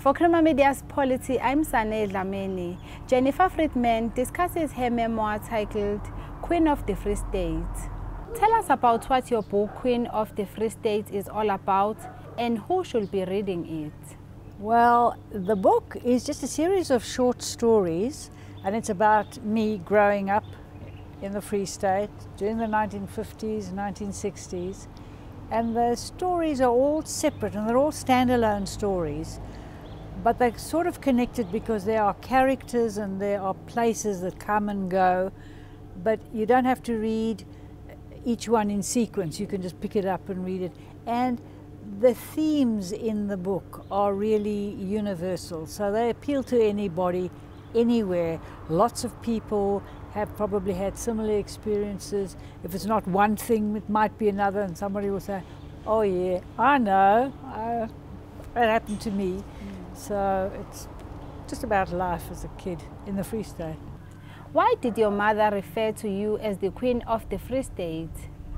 For Crema Media's Polity, I'm Sane Dlamini. Jennifer Friedman discusses her memoir titled Queen of the Free State. Tell us about what your book Queen of the Free State is all about and who should be reading it. Well, the book is just a series of short stories, and it's about me growing up in the Free State during the 1950s, 1960s. And the stories are all separate and they're all standalone stories, but they're sort of connected because there are characters and there are places that come and go, but you don't have to read each one in sequence. You can just pick it up and read it. And the themes in the book are really universal, so they appeal to anybody, anywhere. Lots of people have probably had similar experiences. If it's not one thing, it might be another, and somebody will say, oh yeah, I know, it happened to me. So it's just about life as a kid in the Free State. Why did your mother refer to you as the Queen of the Free State?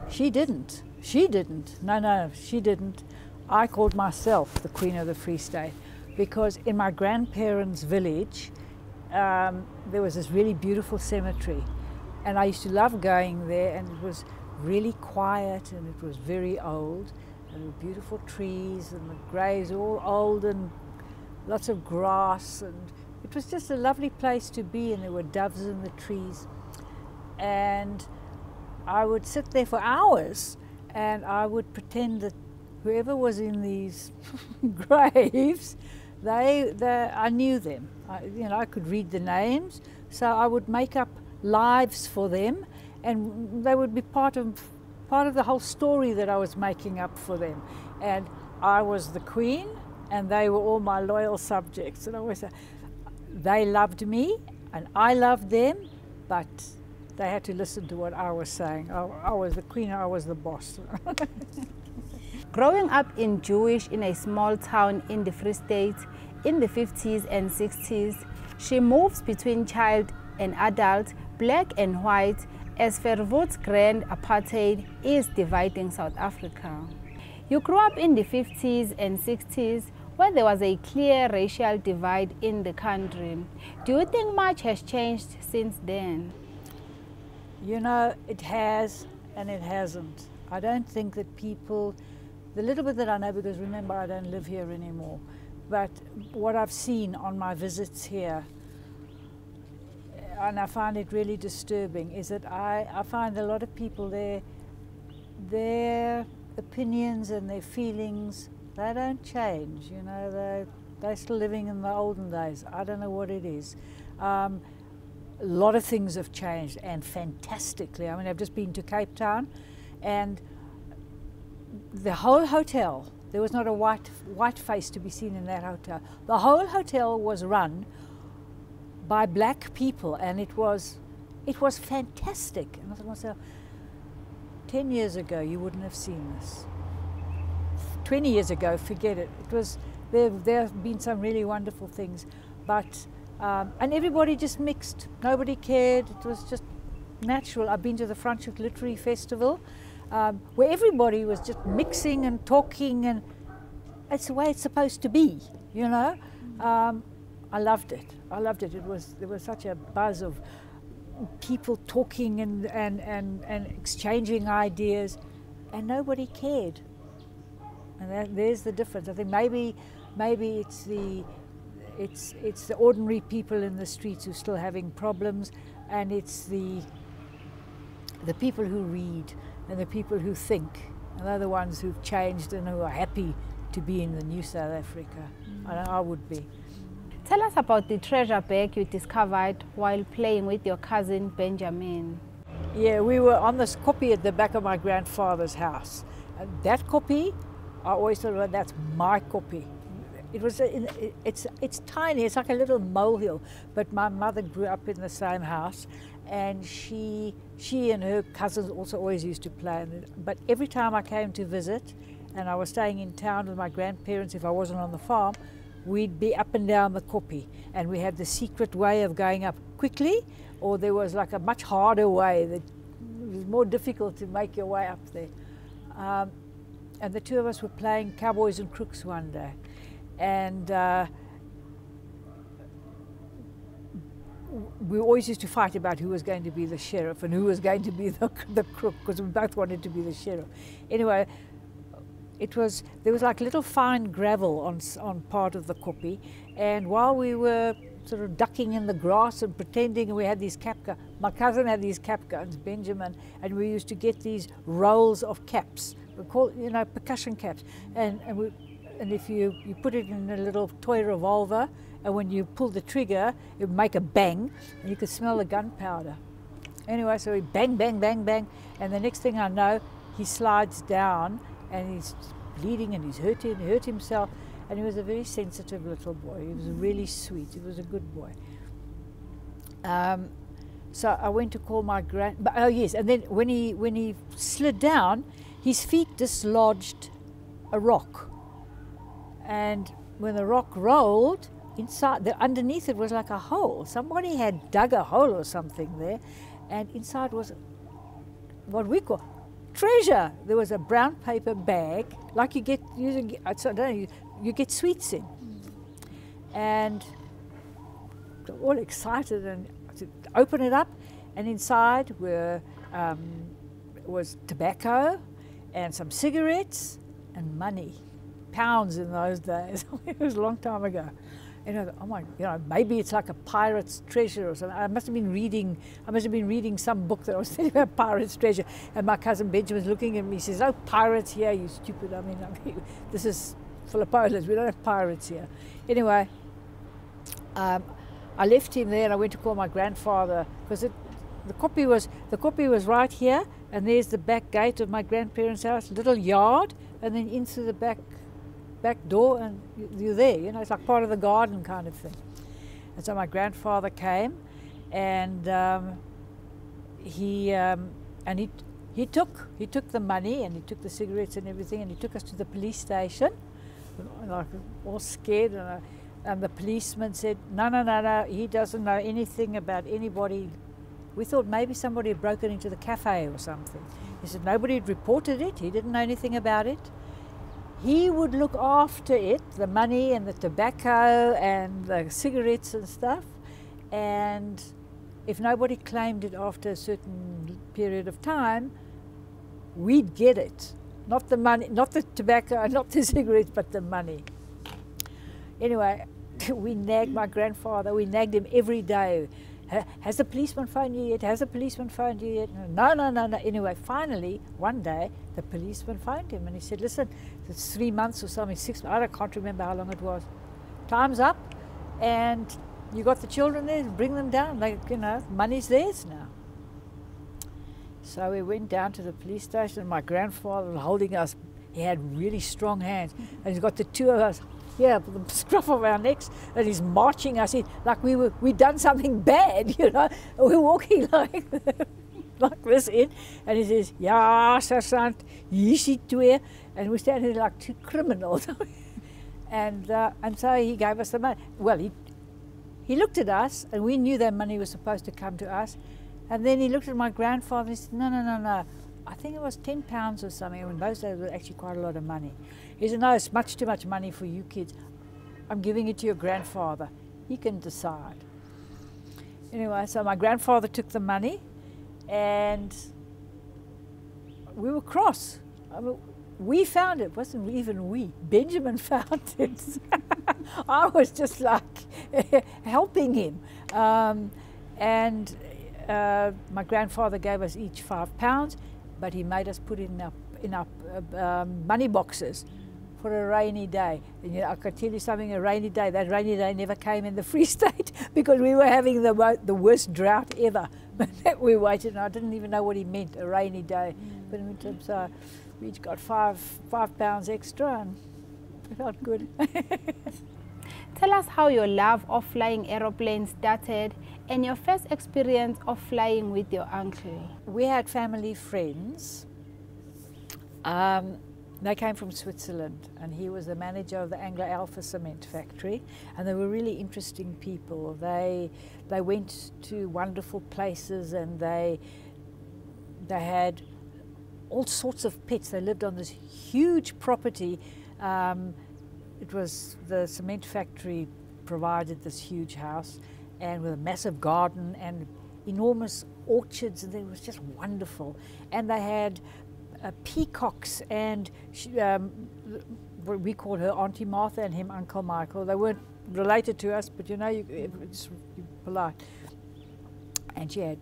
She didn't. She didn't. No, she didn't. I called myself the Queen of the Free State because in my grandparents' village, there was this really beautiful cemetery, and I used to love going there, and it was really quiet and it was very old, and there were beautiful trees and the graves were all old and lots of grass, and it was just a lovely place to be, and there were doves in the trees. And I would sit there for hours and I would pretend that whoever was in these graves, I knew them. I could read the names, so I would make up lives for them, and they would be part of the whole story that I was making up for them. And I was the queen, and they were all my loyal subjects. And I always say, they loved me, and I loved them, but they had to listen to what I was saying. I was the queen, I was the boss. Growing up in Jewish in a small town in the Free State in the 50s and 60s, she moves between child and adult, black and white, as Verwoerd's grand apartheid is dividing South Africa. You grew up in the 50s and 60s where there was a clear racial divide in the country. Do you think much has changed since then? You know, it has and it hasn't. I don't think that people, the little bit that I know, because remember I don't live here anymore, but what I've seen on my visits here, and I find it really disturbing, is that I find a lot of people, their opinions and their feelings, they don't change. You know, they're still living in the olden days. I don't know what it is. A lot of things have changed, and fantastically. I mean, I've just been to Cape Town, and the whole hotel, there was not a white face to be seen in that hotel. The whole hotel was run by black people, and it was fantastic. And I thought to myself, 10 years ago you wouldn't have seen this. 20 years ago, forget it. There have been some really wonderful things, but and everybody just mixed. Nobody cared. It was just natural. I've been to the Franschhoek Literary Festival, where everybody was just mixing and talking, and it's the way it's supposed to be, you know. I loved it. I loved it. There was such a buzz of people talking and exchanging ideas, and nobody cared. And there's the difference. I think maybe it's the ordinary people in the streets who are still having problems, and it's the people who read and the people who think, and they're the ones who've changed and who are happy to be in the new South Africa. I would be. Tell us about the treasure bag you discovered while playing with your cousin Benjamin. Yeah, we were on this kopje at the back of my grandfather's house. And that kopje, I always thought, well, that's my kopje. It's tiny, it's like a little molehill, but my mother grew up in the same house, and she and her cousins also always used to play. But every time I came to visit, and I was staying in town with my grandparents if I wasn't on the farm, we'd be up and down the kopje, and we had the secret way of going up quickly, or there was like a much harder way that it was more difficult to make your way up there. And the two of us were playing cowboys and crooks one day, and we always used to fight about who was going to be the sheriff and who was going to be the crook, because we both wanted to be the sheriff. Anyway, there was like little fine gravel on part of the koppie, and while we were sort of ducking in the grass and pretending we had these cap guns, my cousin had these cap guns, Benjamin, and we used to get these rolls of caps. We call, you know, percussion caps, and if you put it in a little toy revolver, and when you pull the trigger, it would make a bang, and you could smell the gunpowder. Anyway, so we bang, bang, bang, bang, and the next thing I know, he slides down, and he's bleeding, and he's hurt himself, and he was a very sensitive little boy. He was really sweet. He was a good boy. So I went to call my oh yes, and then when he slid down, his feet dislodged a rock, and when the rock rolled, underneath it was like a hole. Somebody had dug a hole or something there, and inside was what we call treasure. There was a brown paper bag, like you get using, I don't know, you get sweets in. And all excited, and to open it up, and inside was tobacco and some cigarettes and money, pounds in those days. It was a long time ago. And I thought, oh my, you know, maybe it's like a pirate's treasure or something. I must have been reading some book that was telling about pirate's treasure. And my cousin Benjamin was looking at me. He says, "Oh, pirates here, you stupid." I mean, this is Filipinos. We don't have pirates here. Anyway, I left him there, and I went to call my grandfather, because the koppie was right here, and there's the back gate of my grandparents' house, little yard, and then into the back door, and you're there, you know, it's like part of the garden kind of thing. And so my grandfather came, and he took the money, and he took the cigarettes and everything, and he took us to the police station, like all scared, and the policeman said, no, he doesn't know anything about anybody. We thought maybe somebody had broken into the cafe or something. He said nobody had reported it, he didn't know anything about it. He would look after it, the money and the tobacco and the cigarettes and stuff, and if nobody claimed it after a certain period of time, we'd get it. Not the money, not the tobacco, not the cigarettes, but the money. Anyway, we nagged my grandfather, we nagged him every day. Has the policeman phoned you yet? Has the policeman phoned you yet? No. Anyway, finally, one day, the policeman phoned him, and he said, listen, it's 3 months or something, 6 months, I can't remember how long it was. Time's up, and you got the children there, bring them down. Like, you know, money's theirs now. So we went down to the police station, and my grandfather was holding us. He had really strong hands, and he's got the two of us here, the scruff of our necks, and he's marching us in like we'd done something bad, you know. We're walking like this in, and he says, "Ja, sergeant, hier is die twee," and we're standing there like two criminals. and so he gave us the money. Well, he looked at us, and we knew that money was supposed to come to us, and then he looked at my grandfather and he said, "No. I think it was £10 or something." In those days, it was actually quite a lot of money. He said, "No, it's much too much money for you kids. I'm giving it to your grandfather. He can decide." Anyway, so my grandfather took the money, and we were cross. I mean, we found it. It wasn't even we. Benjamin found it. I was just like helping him. My grandfather gave us each £5, but he made us put it in our money boxes for a rainy day. And you know, I could tell you something, that rainy day never came in the Free State, because we were having the worst drought ever. But we waited, and I didn't even know what he meant, a rainy day. But in terms, we each got £5 extra, and it felt good. Tell us how your love of flying aeroplanes started, and your first experience of flying with your uncle. We had family friends. They came from Switzerland, and he was the manager of the Anglo Alpha cement factory, and they were really interesting people. They went to wonderful places, and they had all sorts of pets. They lived on this huge property. It was the cement factory provided this huge house, and with a massive garden and enormous orchards, and it was just wonderful. And they had peacocks, and what we called her Auntie Martha and him Uncle Michael. They weren't related to us, but you know, it's polite. And she had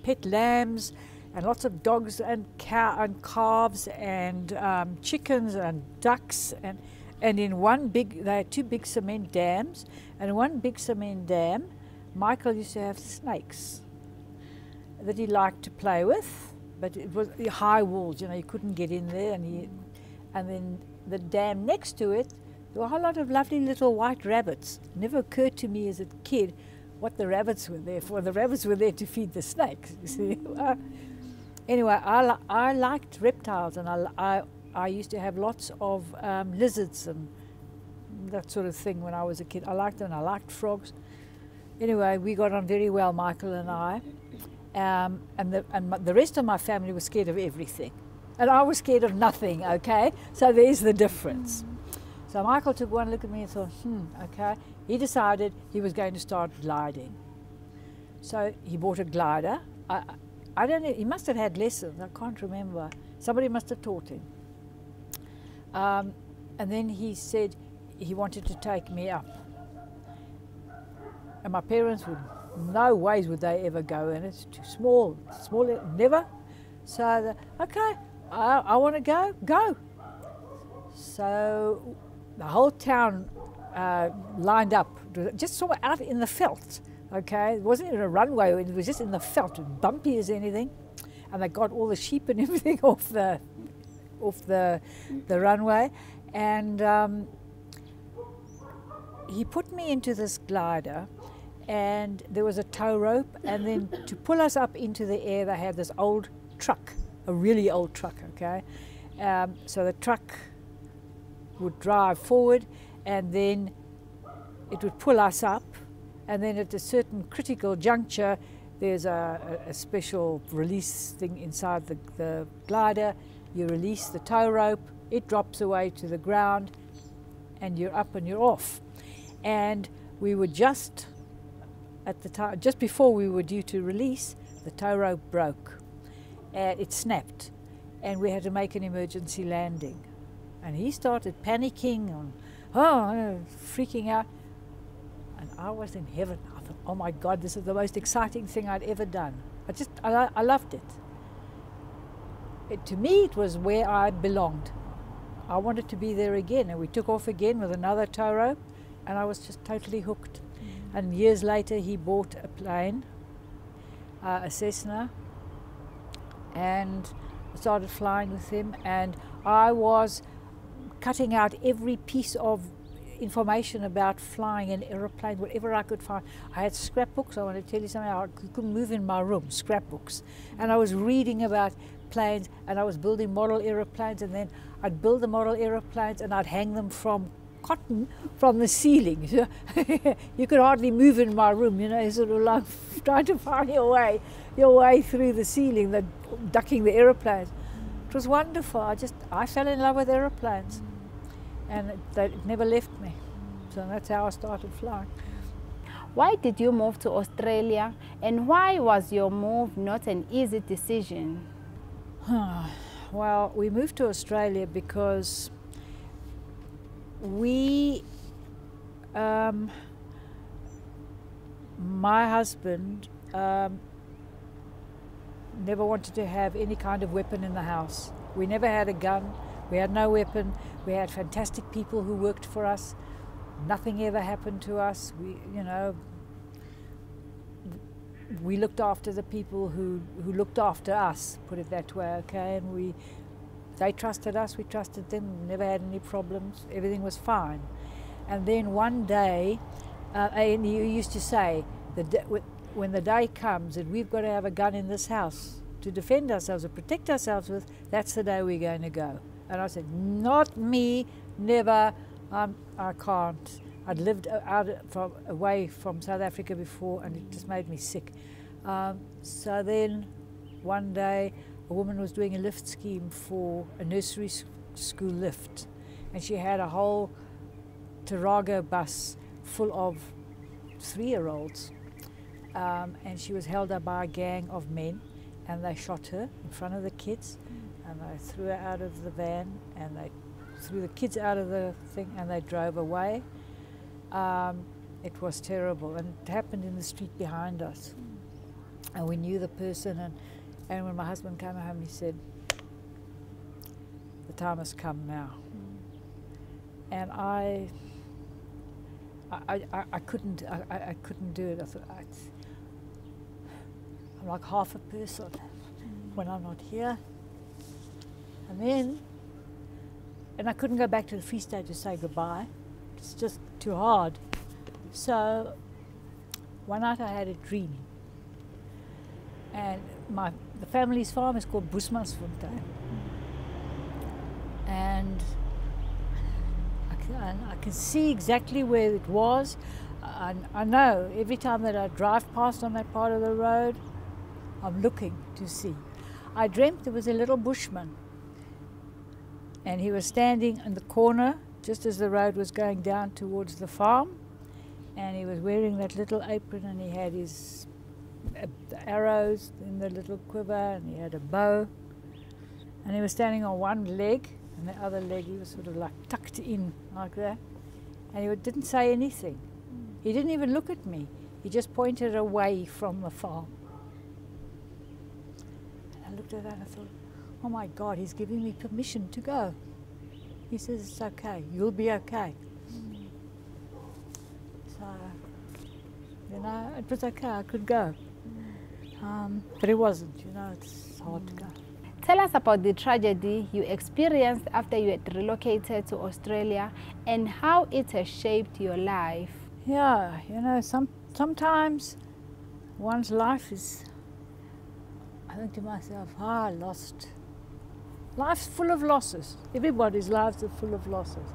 pet lambs and lots of dogs and calves and chickens and ducks, and in one big, they had two big cement dams, and in one big cement dam, Michael used to have snakes that he liked to play with, but it was high walls, you know, you couldn't get in there, and then the dam next to it, there were a whole lot of lovely little white rabbits. It never occurred to me as a kid what the rabbits were there for. The rabbits were there to feed the snakes, you see. Anyway, I liked reptiles, and I used to have lots of lizards and that sort of thing when I was a kid. I liked them, and I liked frogs. Anyway, we got on very well, Michael and I. And the rest of my family was scared of everything. And I was scared of nothing, okay? So there's the difference. So Michael took one look at me and thought, okay. He decided he was going to start gliding. So he bought a glider. I don't know, he must have had lessons, I can't remember. Somebody must have taught him. And then he said he wanted to take me up. And my parents would, no ways would they ever go in. It's too small, never. So, okay, I want to go, go. So the whole town lined up, just sort of out in the veldt, okay? It wasn't even a runway, it was just in the veldt, bumpy as anything. And they got all the sheep and everything off the runway. And he put me into this glider, and there was a tow rope, and then to pull us up into the air, they had this old truck, a really old truck, okay? So the truck would drive forward, and then it would pull us up, and then at a certain critical juncture, there's a special release thing inside the glider. You release the tow rope, it drops away to the ground, and you're up and you're off. And we were just at the time, just before we were due to release, the tow rope broke, and it snapped, and we had to make an emergency landing. And he started panicking and freaking out, and I was in heaven. I thought, oh my God, this is the most exciting thing I'd ever done. I loved it. To me, it was where I belonged. I wanted to be there again, and we took off again with another tow rope, and I was just totally hooked. And years later, he bought a plane, a Cessna, and I started flying with him, and I was cutting out every piece of information about flying an aeroplane, whatever I could find. I had scrapbooks. I want to tell you something, I couldn't move in my room, scrapbooks. And I was reading about planes, and I was building model aeroplanes, and then I'd build the model aeroplanes and I'd hang them from cotton from the ceiling. You could hardly move in my room, you know, sort of like trying to find your way through the ceiling, ducking the aeroplanes. It was wonderful. I fell in love with aeroplanes, and it never left me. So that's how I started flying. Why did you move to Australia, and why was your move not an easy decision? Well, we moved to Australia because my husband never wanted to have any kind of weapon in the house. We never had a gun. We had no weapon. We had fantastic people who worked for us. Nothing ever happened to us. We looked after the people who looked after us, put it that way, okay? And they trusted us, we trusted them, never had any problems, everything was fine. And then one day, and you used to say, when the day comes that we've got to have a gun in this house to defend ourselves or protect ourselves with, that's the day we're going to go. And I said, not me, never, I can't. I'd lived away from South Africa before, and it just made me sick. So then one day a woman was doing a lift scheme for a nursery school lift, and she had a whole Tarago bus full of 3-year-olds. and she was held up by a gang of men, and they shot her in front of the kids, and they threw her out of the van, and they threw the kids out of the thing, and they drove away. It was terrible, and it happened in the street behind us, and we knew the person, and when my husband came home, he said, the time has come now. And I couldn't do it. I thought, I'm like half a person when I'm not here. And I couldn't go back to the Free State to say goodbye. It's just too hard. So one night I had a dream. And the family's farm is called Bushmansfontein. And I can see exactly where it was. I know every time that I drive past on that part of the road, I'm looking to see. I dreamt there was a little bushman, and he was standing in the corner just as the road was going down towards the farm, and he was wearing that little apron, and he had his arrows in the little quiver, and he had a bow, and he was standing on one leg, and the other leg he was sort of like tucked in like that, and he didn't say anything. He didn't even look at me. He just pointed away from the farm. And I looked at that and I thought, oh my God, he's giving me permission to go. He says, it's okay, you'll be okay. So, you know, it was okay, I could go. But it wasn't, you know, it's hard to go. Tell us about the tragedy you experienced after you had relocated to Australia and how it has shaped your life. Yeah, you know, sometimes one's life is, I think to myself, I lost. Life's full of losses. Everybody's lives are full of losses.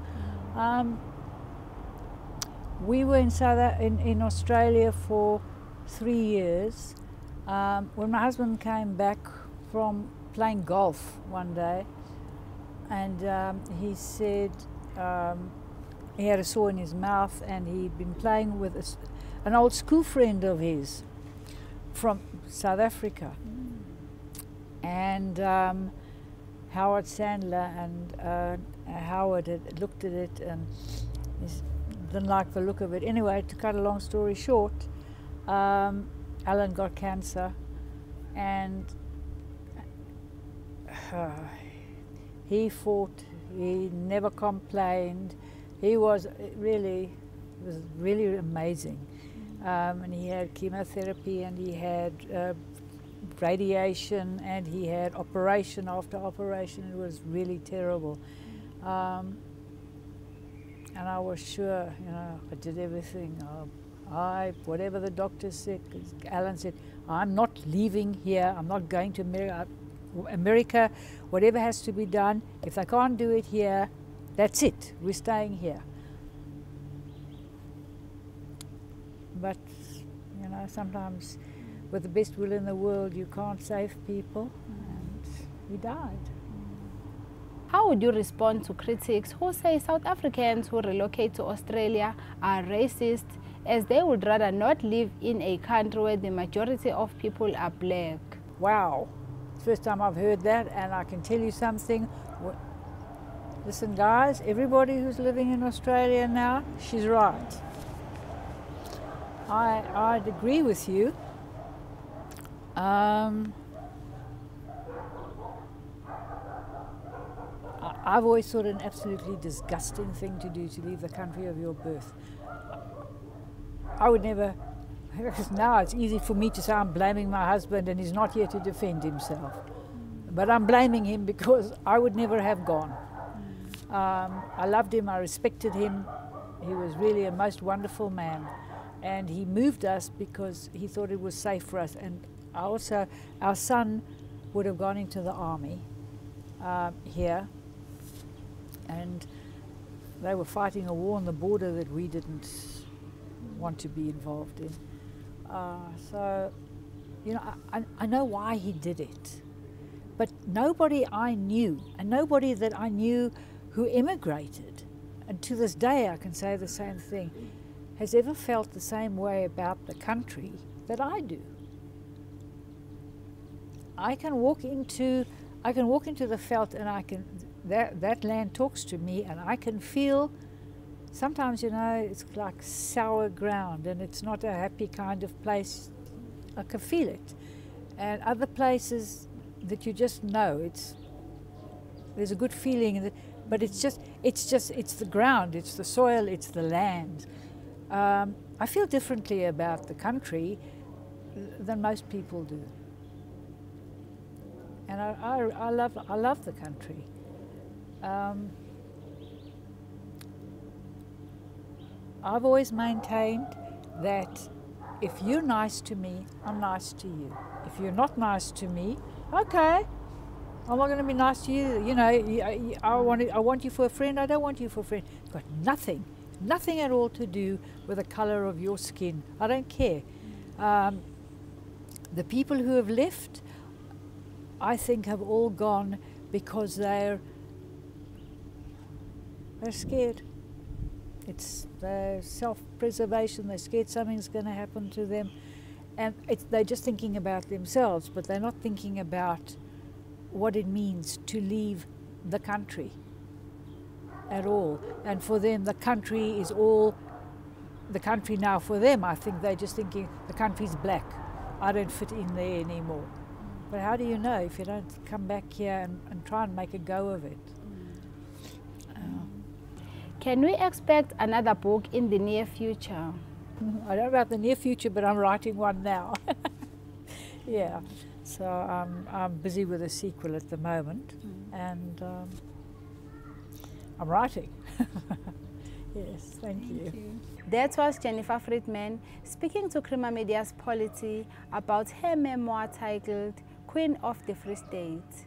We were in Australia for 3 years. When my husband came back from playing golf one day, and he said he had a sore in his mouth, and he'd been playing with an old school friend of his from South Africa. And Howard Sandler, and Howard had looked at it and he didn't like the look of it. Anyway, to cut a long story short, Alan got cancer, and he fought, he never complained. He was really amazing. And he had chemotherapy, and he had radiation, and he had operation after operation. It was really terrible. And I was sure, you know, I did everything. Whatever the doctor said, 'cause Alan said, I'm not leaving here, I'm not going to America, whatever has to be done, if they can't do it here, that's it, we're staying here. But, you know, sometimes with the best will in the world, you can't save people, and he died. How would you respond to critics who say South Africans who relocate to Australia are racist, as they would rather not live in a country where the majority of people are black? Wow, first time I've heard that, and I can tell you something. Listen guys, everybody who's living in Australia now, she's right. I'd agree with you. I've always thought it an absolutely disgusting thing to do, to leave the country of your birth. I would never, because now it's easy for me to say I'm blaming my husband and he's not here to defend himself. But I'm blaming him because I would never have gone. I loved him, I respected him. He was really a most wonderful man. And he moved us because he thought it was safe for us. And also, our son would have gone into the army here. And they were fighting a war on the border that we didn't want to be involved in. So, you know, I know why he did it. But nobody I knew, and nobody that I knew who immigrated, and to this day I can say the same thing, has ever felt the same way about the country that I do. I can walk into the veld and that land talks to me, and I can feel. Sometimes, you know, it's like sour ground and it's not a happy kind of place. I can feel it. And other places that you just know, there's a good feeling, but it's the ground, it's the soil, it's the land. I feel differently about the country than most people do. And I love the country. I've always maintained that if you're nice to me, I'm nice to you. If you're not nice to me, okay, I'm not going to be nice to you. You know, I want you for a friend. I don't want you for a friend. It's got nothing at all to do with the color of your skin. I don't care. The people who have left, I think, have all gone because they're scared. It's their self-preservation. They're scared something's going to happen to them, and they're just thinking about themselves, but they're not thinking about what it means to leave the country at all. And for them, the country is all the country now. For them, I think they're just thinking the country's black. I don't fit in there anymore. But how do you know if you don't come back here and try and make a go of it? Can we expect another book in the near future? I don't know about the near future, but I'm writing one now. Yeah, so I'm busy with a sequel at the moment, and I'm writing. Yes, thank you. That was Jennifer Friedman speaking to Crema Media's Polity about her memoir titled Queen of the Free State.